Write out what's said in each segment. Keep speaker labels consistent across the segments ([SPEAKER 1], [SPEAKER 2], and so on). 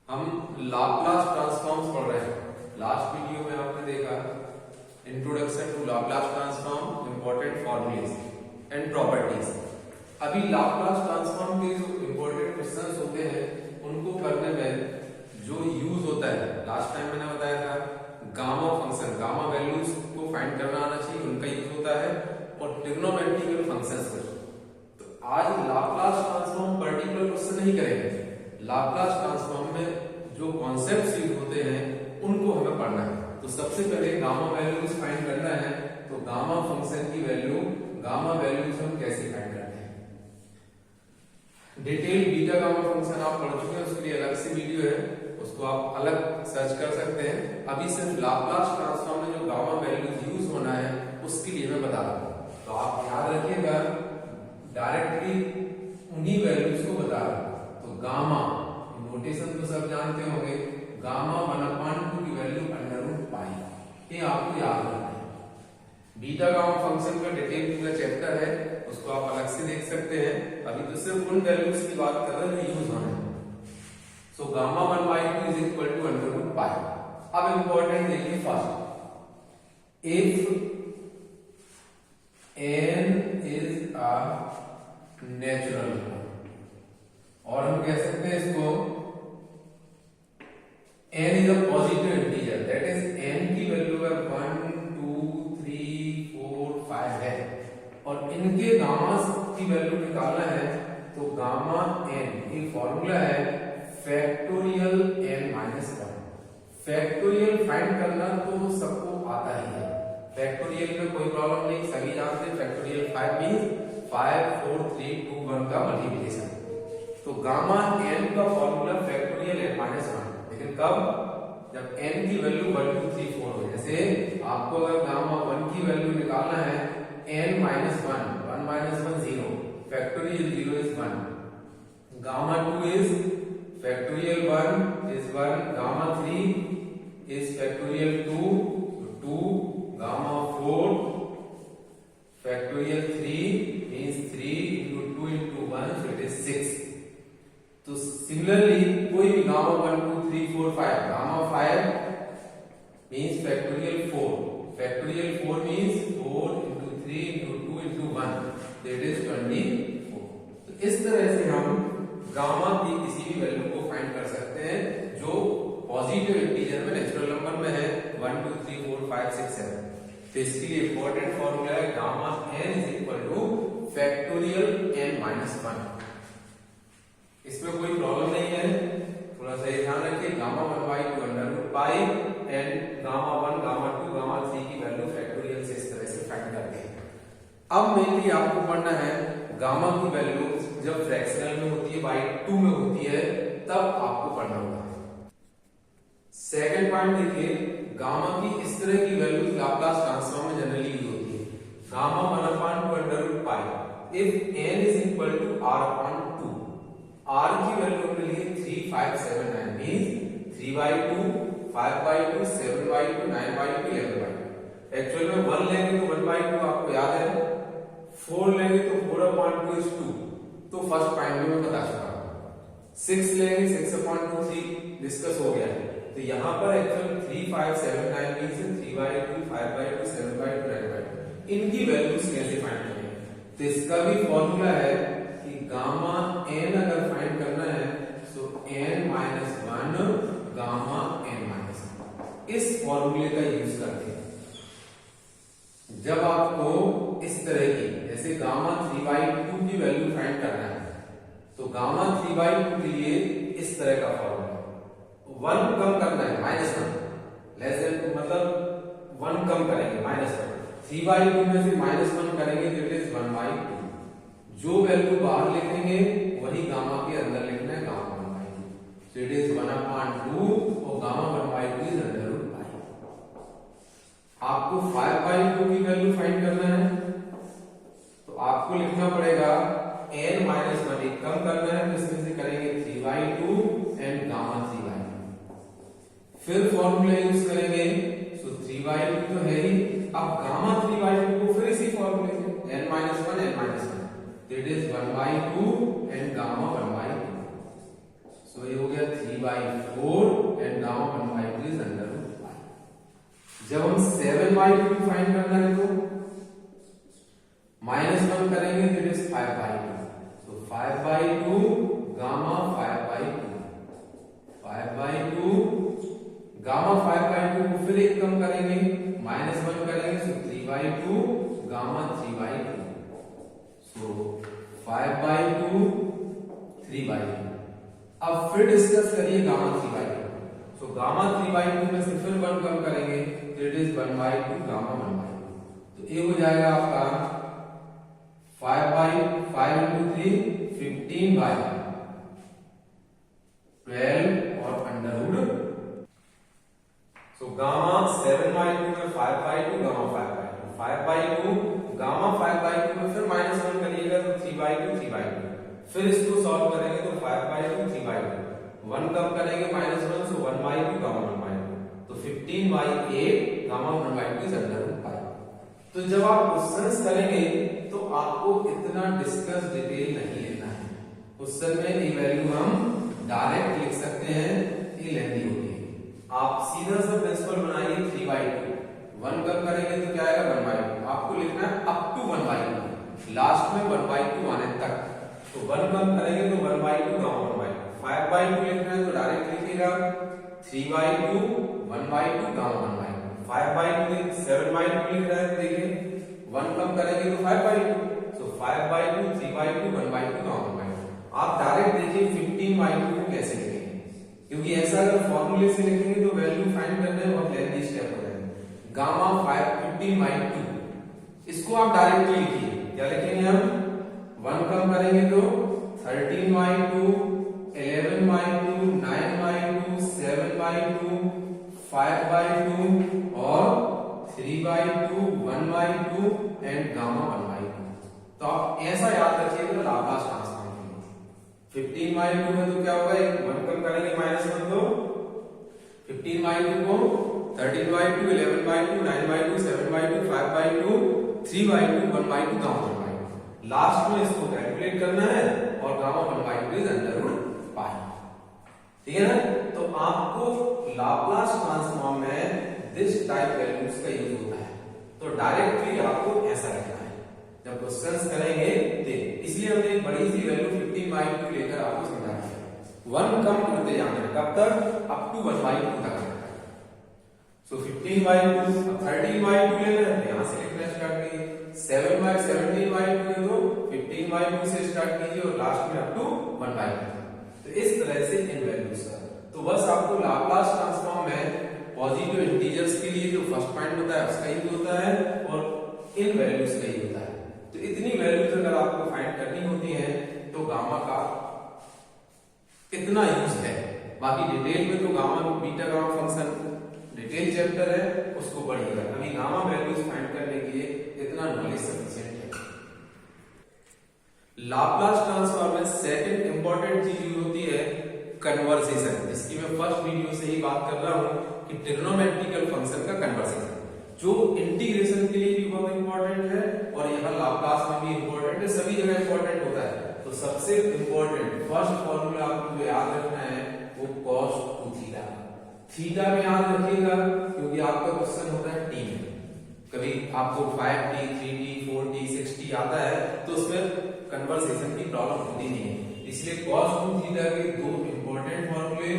[SPEAKER 1] हम Laplace transforms पढ़ रहे हैं। लास्ट वीडियो में आपने देखा introduction to Laplace transform, important formulae and properties. अभी लाप्लास ट्रांसफॉर्म के जो इंपॉर्टेंट क्वेश्चंस होते हैं उनको करने में जो यूज होता है, लास्ट टाइम मैंने बताया था गामा फंक्शन, गामा वैल्यूज को फाइंड करना आना चाहिए, उनका यूज होता है, और ट्रिग्नोमेट्रिकल फंक्शंस को। तो आज लाप्लास ट्रांसफॉर्म पर्टिकुलर क्वेश्चन नहीं करेंगे। लाप्लास ट्रांसफॉर्म में जो कॉन्सेप्ट्स यूज होते हैं उनको हमें पढ़ना है। तो सबसे पहले गामा वैल्यूज फाइंड करना है। तो गामा फंक्शन की वैल्यू, गामा वैल्यूज हम कैसे फाइंड करते हैं। डिटेल बीटा गामा फंक्शन आप पढ़ चुके हैं, उसके लिए अलग से वीडियो है, उसको आप अलग सर्च कर सकते हैं। अभी सिर्फ लाप्लास ट्रांसफॉर्म में जो गामा वैल्यूज यूज होना है उसके लिए मैं बता रहा हूं। तो आप याद रखिएगा, डायरेक्टली उन्हीं वैल्यूज को बता रहा हूं। तो गामा नोटेशन तो सब जानते होंगे, गामा 1/2 की वैल्यू √पाई, ये आपको याद रखना है। बीटा गामा फंक्शन का डिटेल पूरा चैप्टर है, उसको आप अलग से देख सकते हैं। अभी तो सिर्फ उन वैल्यूज की बात कर रहे हैं जो यूज होना है। So gamma 1/2 is equal to √pi. अब इंपॉर्टेंट देखिए first, if n is a natural number, और हम कह सकते हैं इसको n is a positive integer, that is n की वैल्यू अगर 1 2 3 4 5 है और इनके गामा की वैल्यू निकालना है, तो गामा n एक फॉर्मूला है फैक्टोरियल n-1। फैक्टोरियल फाइंड करना तो सबको आता ही है, फैक्टोरियल में कोई प्रॉब्लम नहीं, सभी जानते हैं। फैक्टोरियल 5 मींस 5 4 3 2 1 का मल्टीप्लिकेशन। तो गामा n का फॉर्मूला फैक्टोरियल n-1, लेकिन कब, जब n की वैल्यू 1 2 3 4 हो। जैसे आपको अगर गामा 1 की वैल्यू निकालना है, n-1 1 - 1 0, factorial 0 is 1, gamma 2 is factorial 1 is 1, gamma 3 is factorial 2 2, gamma 4 factorial 3 means 3 into 2 into 1, so it is 6. तो सिमिलरली कोई भी gamma 1 2 3 4 5, gamma 5 means factorial 4, factorial 4 means 4 into 3 into 2 into 1, that is 24। तो इस तरह से हम गामा की किसी भी वैल्यू को फाइंड कर सकते हैं जो पॉजिटिव इंटीजर में, नेचुरल नंबर में है 1 2 3 4 5 6 7। तो इसके लिए इंपॉर्टेंट फॉर्मूला है gamma n is equal two factorial n-1। इसमें कोई प्रॉब्लम नहीं है, थोड़ा सा ध्यान रखिए। Gamma 1/2 √pi and gamma 1 gamma 2 gamma 3 की वैल्यू फैक्टोरियल से इस तरह से फाइंड करते हैं। अब मेनली आपको पढ़ना है गामा की वैल्यू जब फ्रैक्शनल में होती है, बाई 2 में होती है, तब आपको पढ़ना होगा। सेकंड पॉइंट देखिए, गामा की इस तरह की वैल्यूज लाप्लास ट्रांसफॉर्म में जनरली यूज होती है। गामा 1/2 √पाई if n is equal to r/2, r की वैल्यू अपने लिए 3 5 7 9 मींस 3/2 5/2 7/2 9/2 11/2। एक्चुअल में 1 लेंगे तो 1/2 आपको याद है, 4 लेंगे तो 4/2 is 2, तो फर्स्ट पॉइंट में पता चला। 6 लेंगे 6/2 डिस्कस हो गया। तो यहाँ पर एक्चुअल 3 5 7 9 मींस 3/2 5/2 7/2 9/2। इनकी वैल्यूज कैसे फाइंड करेंगे, तो इसका भी फॉर्मूला है कि गामा n अगर फाइंड करना है तो n-1 गामा n-1, इस फॉर्मूले का यूज करते हैं। जब आपको इस तरह की, जैसे गामा 3/2 की वैल्यू फाइंड करना है, तो गामा 3/2 के लिए इस तरह का फॉर्मूला 1 कम करना है, -1 लेस देन, मतलब 1 कम करेंगे -1, 3/2 में से -1 करेंगे तो इट इज 1/2। जो वैल्यू बाहर लिखेंगे वही गामा के अंदर लिखना है, गामा 1/2, so it is 1/2 और गामा 1/2 इज √पाई। आपको 5/2 की वैल्यू फाइंड करना है, तो आपको लिखना पड़ेगा n-1, एक कम करना है, तो इसमें से करेंगे 3/2 एंड गामा 3/2। फिर फॉर्मूला यूज करेंगे, सो 3/2 तो है ही, अब गामा 3/2 को फिर इसी फॉर्मूले से n-1 n-1, that is 1/2 and gamma 1/2। So ये हो गया गया 3/4 and gamma 1/2 is under root pi. जब हम 7/2 फाइंड करना है तो -1 करेंगे तो it is 5/2। So 5/2 gamma 5/2 gamma 5/2 को फिर एक कम करेंगे, -1 करेंगे सो 3/2 गामा 3/2। सो 5/2 3/2। अब फिर डिस्कस करिए गामा 3/2। सो गामा 3/2 में से फिर 1 कम करेंगे तो इट इज 1/2 गामा 1/2। तो ये हो जाएगा आपका 5/5 into 3 15/12 और अंडर रूट। सो गामा 7/2 में 5/2 गामा 5/2 5/2 गामा 5/2 में फिर -1 करिएगा तो 3/2 फिर इसको सॉल्व करेंगे तो 5/2 3/2 1 कम करेंगे -1 सो 1/2 गामा 1/2 तो 15/8 gamma 1/2 is under root pi. तो जब आप क्वेश्चंस करेंगे तो आपको इतना डिस्कस डिटेल नहीं लेना है। क्वेश्चन में ये वैल्यू हम डायरेक्ट लिख सकते हैं, ये लेंदी होती है। आप सीधा सा प्रिंसिपल बनाइए 3/2 1 कम करेंगे तो क्या आएगा 1/2। आपको लिखना है अप टू 1/2, लास्ट में 1/2 आने तक। तो 1 कम करेंगे तो 1/2 गामा 1/2। 5/2 लिखना है तो डायरेक्ट लिखिएगा 3/2 1/2 गामा 1/2। 5/2 7/2 लिख रहा है तो देखिए 1 कम करेंगे तो 5/2 सो 5/2 3/2 1/2 गामा 1/2। आप डायरेक्ट देखिए 15/2 को कैसे लिखेंगे, क्योंकि ऐसा अगर फॉर्मूले से लिखेंगे तो वैल्यू फाइंड करने में बहुत लेंथी स्टेप हो जाएगा। गामा 15/2 इसको आप डायरेक्टली लिखिए, क्या लिखेंगे हम 1 कम करेंगे तो 13/2 11/2 9/2 7/2 5/2 और 3/2 1/2 एंड गामा 1/2। तो आप ऐसा याद रखिएगा लाप्लास ट्रांसफॉर्म के लिए। 15/2 में तो क्या होगा, 1 कम करेंगे -1 तो 15/2 को 13/2 11/2 9/2 7/2 5/2 3/2 1/2 गामा 1/2। लास्ट में इसको कैलकुलेट करना है और gamma 1/2 is under root pi. ठीक है ना। तो आपको लाप्लास ट्रांसफॉर्म में दिस टाइप वैल्यूज का यूज होता है, तो डायरेक्टली आपको ऐसा लिखना है जब क्वेश्चंस करेंगे तो। इसलिए हमने एक बड़ी सी वैल्यू 15/2 लेकर आपको समझाया है। 1 कम करते जाना है, कब तक, अप टू 1/2 तक। सो 15/2 13/2 लेना है, यहां से लिखना स्टार्ट कीजिए। 17/2 है तो 15/2 से स्टार्ट कीजिए और लास्ट में अप टू 1/2। तो इस तरह से इन वैल्यूज का, तो बस आपको लाप्लास ट्रांसफॉर्म में पॉजिटिव इंटीजर्स के लिए जो फर्स्ट पॉइंट होता है उसका यूज होता है और इन वैल्यूज का यूज होता है। तो इतनी वैल्यूज अगर आपको फाइंड करनी होती है तो गामा का इतना यूज है। बाकी डिटेल में तो gamma beta gamma function detail chapter है, उसको पढ़िएगा। अभी गामा वैल्यूज फाइंड करने के लिए इतना नॉलेज सफिशिएंट है। लाप्लास ट्रांसफॉर्म में सेकंड इंपॉर्टेंट चीज यूज होती है कन्वर्सेशन, जिसकी मैं फर्स्ट वीडियो से ही बात कर रहा हूं कि ट्रिग्नोमेट्रिकल फंक्शन का कन्वर्सेशन, जो इंटीग्रेशन के लिए भी बहुत इंपॉर्टेंट है और यहाँ लाप्लास में भी इंपॉर्टेंट है, सभी जगह इंपॉर्टेंट होता है। तो सबसे इंपॉर्टेंट फर्स्ट फॉर्मूला आपको जो याद रखना है वो cos 2θ। थीटा में याद रखिएगा क्योंकि आपका क्वेश्चन होता है टी में। कभी आपको 5t 3t 4t 6t आता है तो उसमें कन्वर्सेशन की प्रॉब्लम होती नहीं है, इसलिए cos 2θ के दो इंपॉर्टेंट फॉर्मूले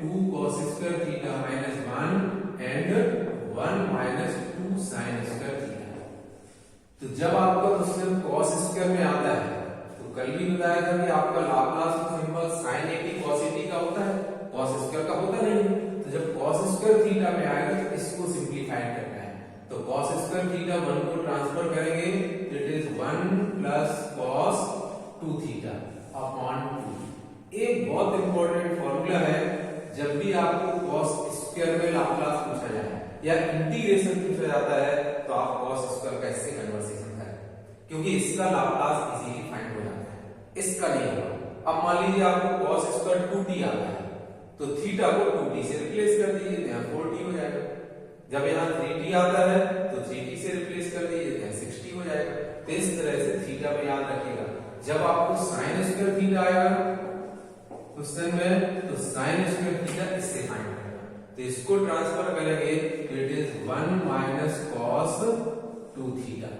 [SPEAKER 1] 2 cos square theta minus 1 and 1 minus 2 sin square theta. तो जब आपका क्वेश्चन cos स्क्वायर में आता है तो कल भी बताया था कि आपका लाप्लास सिंबल sin 80 cos 80 का होता है, cos स्क्वायर का होता नहीं। तो जब cos स्क्वायर थीटा में आएगा तो इसको सिंपलीफाई करना है, तो cos स्क्वायर थीटा 1 को ट्रांसफर करेंगे तो it is 1 plus cos 2θ upon 2। एक बहुत इंपॉर्टेंट फॉर्मूला है, जब भी आपको cos स्क्वायर में लाप्लास पूछा जाए या इंटीग्रेशन पूछा जाता है तो आप cos स्क्वायर का इससे कन्वर्सेशन करें, क्योंकि इसका लाप्लास इजीली फाइंड हो जाता है, इसका नहीं होगा। अब मान लीजिए आपको cos स्क्वायर 2t आता है तो थीटा को 2t से रिप्लेस कर दीजिए, यहाँ 4t हो जाएगा। जब यहाँ 3t आता है तो 3t से रिप्लेस कर दीजिए, यहाँ 6t हो जाएगा। तो इस तरह से थीटा में याद रखिएगा। जब आपको sin स्क्वायर थीटा आएगा क्वेश्चन में, तो साइन स्क्वायर थीटा इससे फाइंड करेगा, तो इसको ट्रांसफर करेंगे तो it is 1 minus cos 2 theta,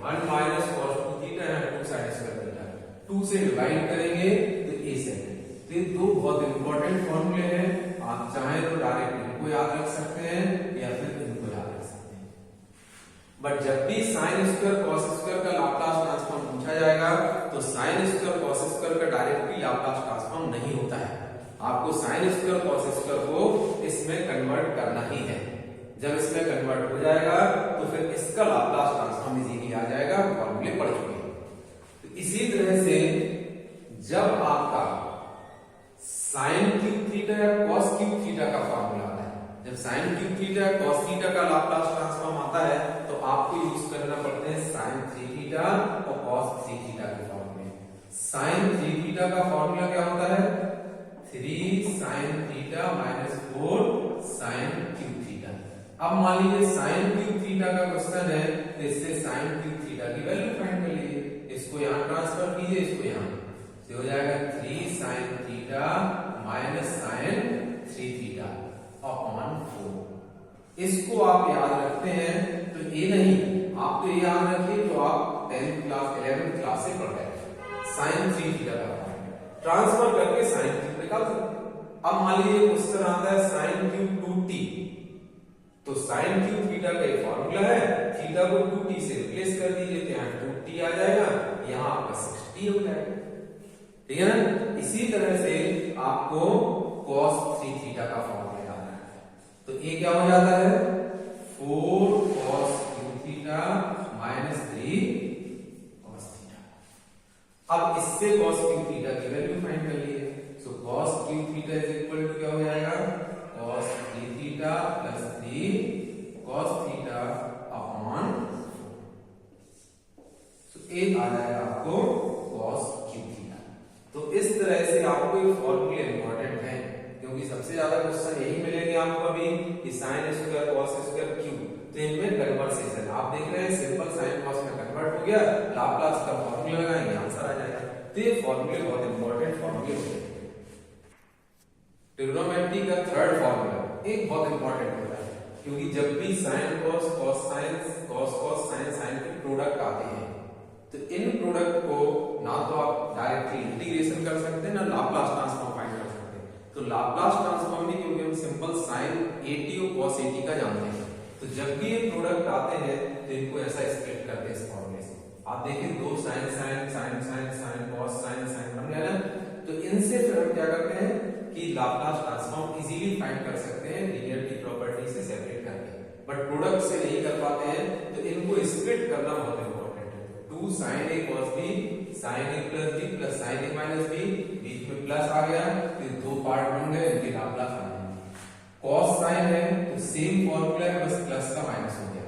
[SPEAKER 1] 1 minus cos 2 theta है 2 साइन स्क्वायर थीटा, 2 से डिवाइड करेंगे तो ए सेकंड। तो ये दो बहुत इंपॉर्टेंट फॉर्मूले हैं, आप चाहें तो डायरेक्ट इनको याद रख सकते हैं या फिर इनको याद रख सकते हैं। बट जब भी साइन स्क्वायर कॉस स्क्वायर का लाप्लास ट्रांसफॉर्म पूछा जाएगा तो साइन स्क्वायर कॉस स्क्वायर का डायरेक्टली लाप्लास ट्रांसफॉर्म नहीं होता है, आपको साइन स्क्वायर कॉस स्क्वायर को इसमें कन्वर्ट करना ही है। जब इसमें कन्वर्ट हो जाएगा तो फिर इसका लाप्लास ट्रांसफॉर्म इजीली आ जाएगा, फॉर्मूले पढ़ चुके हैं। तो इसी तरह से जब आपका साइन क्यूब थीटा या कॉस क्यूब थीटा का फॉर्मूला आता है, जब साइन क्यूब थीटा या कॉस थीटा का लाप्लास ट्रांसफॉर्म आता है तो आपको यूज करना पड़ते हैं साइन 3 थीटा और कॉस 3 थीटा के फॉर्मूले। साइन 3 थीटा का फॉर्मूला क्या होता है, 3 sine theta minus 4 sine cube theta. अब मान लीजिए साइन क्यूब थीटा का क्वेश्चन है तो इससे साइन क्यूब थीटा की वैल्यू फाइंड कर लीजिए, इसको यहां ट्रांसफर कीजिए, इसको यहां से हो जाएगा 3 sine theta minus sine 3 theta upon 4। इसको आप याद रखते हैं तो ये नहीं, आप तो ये याद रखिए जो आप 10th क्लास 11th क्लास से पढ़ रहे हैं, साइन 3 थीटा का ट्रांसफर करके साइन क्यूब निकाल सकते। अब मान लीजिए क्वेश्चन आता है साइन क्यूब 2t, तो साइन क्यूब थीटा का एक फॉर्मूला है, थीटा को 2t से रिप्लेस कर दीजिए तो यहाँ 2t आ जाएगा, यहाँ आपका 6t हो जाएगा, ठीक है ना। इसी तरह से आपको cos 3 थीटा का फॉर्मूला याद रखना है, तो ये क्या हो जाता है 4 cos cube theta minus 3 cos theta. अब इससे cos क्यूब थीटा की वैल्यू फाइंड कर लीजिए, so cos cube theta is equal to क्या हो जाएगा cos 3 theta plus 3 cos theta upon 4, so ये आ जाएगा आपको cos क्यूब थीटा। तो इस तरह से आपको ये फॉर्मूले इंपॉर्टेंट है, क्योंकि सबसे ज्यादा क्वेश्चन यही मिलेंगे आपको अभी कि sine square cos square cube, तो इनमें कन्वर्सेशन आप देख रहे हैं, सिंपल साइन कॉस में कन्वर्ट हो गया, लाप्लास का फॉर्मूला लगाएंगे आंसर आ जाएगा। तो ये फॉर्मूले बहुत इंपॉर्टेंट फॉर्मूले होते हैं। ट्रिग्नोमेट्री का थर्ड फॉर्मूला एक बहुत इंपॉर्टेंट होता है, क्योंकि जब भी sine cos cos sine cos cos sine sine के प्रोडक्ट आते हैं तो इन प्रोडक्ट को ना तो आप डायरेक्टली इंटीग्रेशन कर सकते हैं ना लाप्लास ट्रांसफॉर्म फाइंड कर सकते हैं। तो लाप्लास ट्रांसफॉर्म भी, क्योंकि हम सिंपल साइन 80 और cos 80 का जानते हैं, तो जब भी ये प्रोडक्ट आते हैं तो इनको ऐसा स्प्लिट करते हैं इस फॉर्मूले से। आप देखिए 2 sine sine sine sine sine cos sine sine बन गया ना, तो इनसे फिर हम क्या करते हैं कि लाप्लास ट्रांसफॉर्म इजीली फाइंड कर सकते हैं लीनियरिटी प्रॉपर्टी से सेपरेट करके, बट प्रोडक्ट से नहीं कर पाते हैं, तो इनको स्प्लिट करना बहुत इंपॉर्टेंट है। 2 sin a cos b sin a plus b plus sin a minus b, बीच में प्लस आ गया तो दो पार्ट बन गए, इनके लाप्लास आ जाएंगे। cos sin है तो सेम फॉर्मूला है, बस प्लस का माइनस हो गया।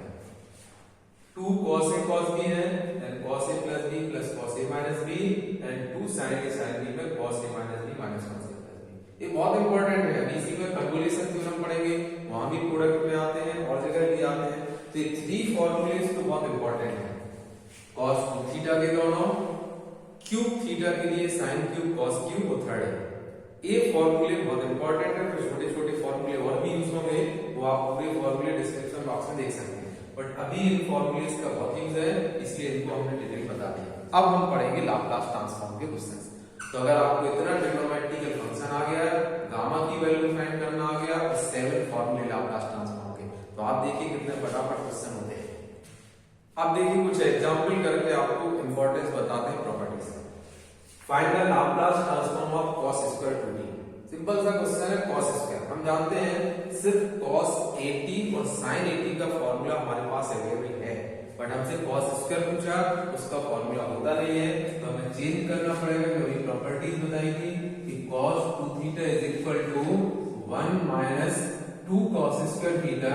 [SPEAKER 1] 2 cos a cos b है and cos a plus b plus cos a minus b and 2 sin a sin b में cos a minus b minus cos a plus b। ये बहुत important है, अभी इसी में कन्वोल्यूशन थ्योरम पढ़ेंगे, वहां भी प्रोडक्ट में आते हैं और जगह भी आते हैं। तो ये 3 फॉर्मूलेस तो बहुत इंपॉर्टेंट है, cos 2 थीटा के दोनों, क्यूब थीटा के लिए sin क्यूब cos क्यूब और थर्ड है। ये फॉर्मूले बहुत इंपॉर्टेंट है, फिर छोटे छोटे फॉर्मूले और भी यूज होंगे, वो आप पूरे फॉर्मूले डिस्क्रिप्शन बॉक्स में देख सकते हैं, बट अभी इन फॉर्मूलेस का बहुत यूज है इसलिए इनको हमने डिटेल बता दिया। अब हम पढ़ेंगे लाप्लास ट्रांसफॉर्म के क्वेश्चंस। तो अगर आपको इतना ट्रिग्नोमेट्रिकल फंक्शन आ गया, गामा की वैल्यू फाइंड करना आ गया और 7 फॉर्मूले लाप्लास ट्रांसफॉर्म के, तो आप देखिए कितने फटाफट क्वेश्चन होते हैं। अब देखिए कुछ एग्जांपल करके आपको इंपॉर्टेंस बताते हैं properties. Find the Laplace transform of cos square 2t। Simple सा क्वेश्चन है cos स्क्वायर, हम जानते हैं सिर्फ cos 80 और sin 80 का फॉर्मूला हमारे पास अवेलेबल है, बट हमसे cos स्क्वायर पूछा, उसका फॉर्मूला होता नहीं है, तो हमें चेंज करना पड़ेगा। क्योंकि प्रॉपर्टीज बताई थी कि cos 2 theta is equal to 1 minus 2 cos square theta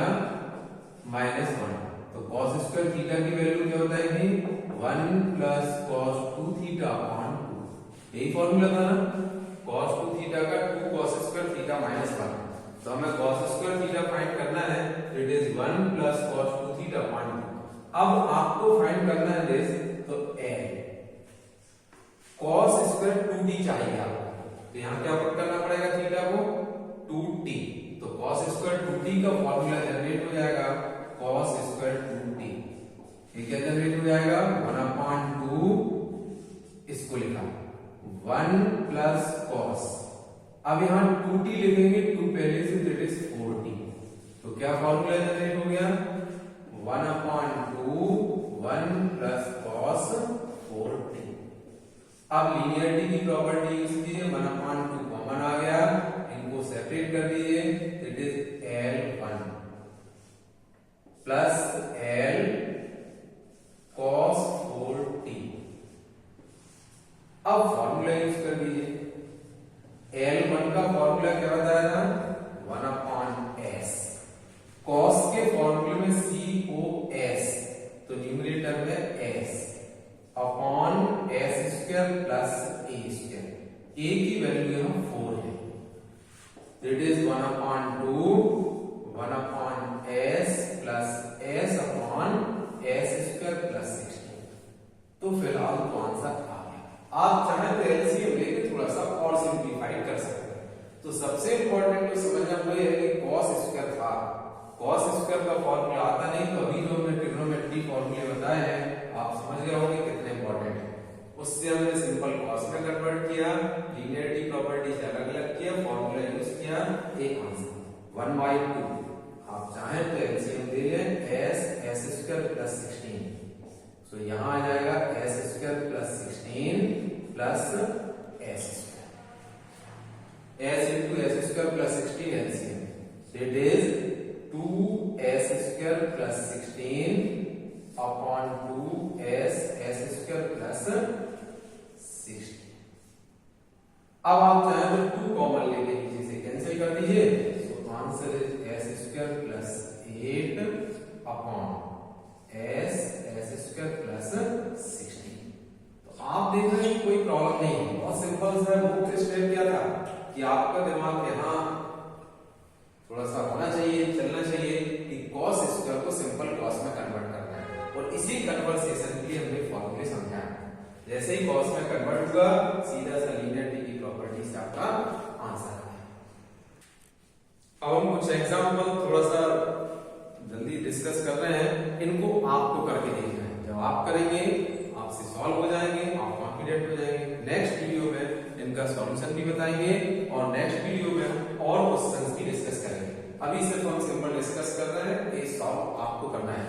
[SPEAKER 1] minus 1। तो cos स्क्वायर थीटा की वैल्यू क्या होता है 1 प्लस cos 2 थीटा अपॉन 2, यही फॉर्मूला था ना, cos 2 थीटा का 2 cos स्क्वायर थीटा माइनस 1। तो हमें cos स्क्वायर थीटा फाइंड करना है, it is 1 plus cos 2 theta upon 2। अब आपको फाइंड करना है दिस, तो a cos स्क्वायर 2t चाहिए आपको, तो यहाँ क्या पुट करना पड़ेगा थीटा को 2t, तो cos स्क्वायर 2t का फॉर्मूला जनरेट हो जाएगा cos स्क्वायर 2t। ये क्या जनरेट हो जाएगा 1/2, इसको लिखा 1 प्लस cos। अब यहाँ 2t लिखेंगे, 2 पहले से दैट इज 4t, तो क्या फॉर्मूला जनरेट हो गया 1/2 1 प्लस cos 4t। अब लीनियरिटी की प्रॉपर्टी यूज कीजिए, 1/2 कॉमन आ गया, इनको सेपरेट कर दीजिए, it is L1 plus L cos 4t। अब फॉर्मूला यूज कर दीजिए, L1 का फॉर्मूला क्या बताया था 1/s, cos के फॉर्मूले में cos, तो न्यूमरेटर में s upon s square plus a square, a की वैल्यू यहां 4 है, that is 1/2 1/s plus s upon s square plus 16। तो फिलहाल तो आंसर आ गया। आप चाहे तो एलसीएम लेके थोड़ा सा और सिंपलीफाइड कर सकते हैं। तो सबसे इंपॉर्टेंट तो समझना वो है कि cos स्क्वायर था, cos स्क्वायर का फॉर्मूला आता नहीं, तो अभी जो हमने ट्रिग्नोमेट्री फॉर्मूले बताए हैं आप समझ गए होंगे कितने इंपॉर्टेंट है। उससे हमने सिंपल cos में कन्वर्ट किया, लीनियरिटी प्रॉपर्टीज अलग-अलग किया, फॉर्मूला यूज किया, एक आंसर 1/2। आप चाहें तो एलसीएम ले लें, s स्क्वायर प्लस 16, तो यहां आ जाएगा s square plus 16 plus s square, s into s square plus 16 LCM, that is 2s square plus 16 upon 2s square plus 16। अब आप चाहें तो 2 कॉमन लेके नीचे से कैंसिल कर दीजिए, तो answer is s square plus 8 upon s square plus 16। तो आप देख रहे हैं कोई प्रॉब्लम नहीं है, बहुत सिंपल सा। मुख्य स्टेप क्या था कि आपका दिमाग यहाँ थोड़ा सा होना चाहिए, चलना चाहिए कि cos स्क्वायर को सिंपल cos में कन्वर्ट करना है, और इसी कन्वर्सेशन के लिए हमने फॉर्मूले समझाया। जैसे ही cos में कन्वर्ट हुआ सीधा सा लीनियरिटी की प्रॉपर्टी से आपका आंसर आ गया। अब हम कुछ एग्जांपल थोड़ा सा जल्दी डिस्कस कर रहे हैं, इनको आपको करके देखना है। जब आप करेंगे आपसे सॉल्व हो जाएंगे, आप कॉन्फिडेंट हो जाएंगे। नेक्स्ट वीडियो में इनका सॉल्यूशन भी बताएंगे और नेक्स्ट वीडियो में हम और क्वेश्चंस भी डिस्कस करेंगे। अभी सिर्फ हम सिंपल डिस्कस कर रहे हैं, ये सॉल्व आपको करना है।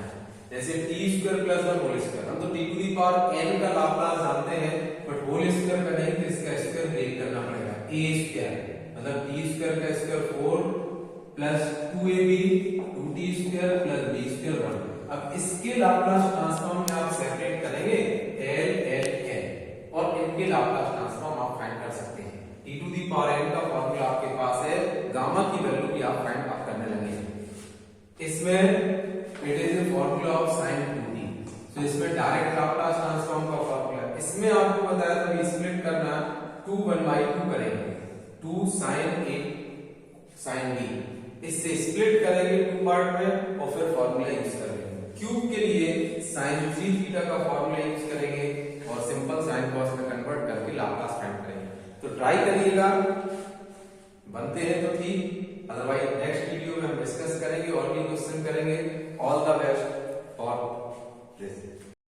[SPEAKER 1] जैसे t square plus 1 whole square, हम तो t to the power n का लाप्लास जानते हैं, बट होल स्क्वायर का नहीं, तो इसका स्क्वायर ब्रेक करना पड़ेगा। a स्क्वायर मतलब t स्क्वायर का square 4 plus 2ab 2t square plus b square 1। अब इसके लाप्लास ट्रांसफॉर्म में आप सेपरेट करेंगे l l l, और इनके लाप्लास ट्रांसफॉर्म आप फाइंड कर सकते हैं। t to the power n का फॉर्मूला आपके पास है, गामा की वैल्यू भी आप फाइंड आप करने लगे हैं। इसमें it is a formula of sin 2t, तो इसमें डायरेक्ट लाप्लास ट्रांसफॉर्म का फॉर्मूला। इसमें आपको बताया था कि स्प्लिट करना 2 1/2 करेंगे, 2 sin a sin b, इससे स्प्लिट करेंगे 2 पार्ट में और फिर फॉर्मूला यूज करेंगे। क्यूब के लिए sin 3 थीटा का फॉर्मूला यूज करेंगे और सिंपल sin cos में कन्वर्ट करके लाप्लास फाइंड करेंगे। तो ट्राई करिएगा, बनते हैं तो ठीक, अदरवाइज नेक्स्ट वीडियो में हम डिस्कस करेंगे और भी क्वेश्चन करेंगे। All the best for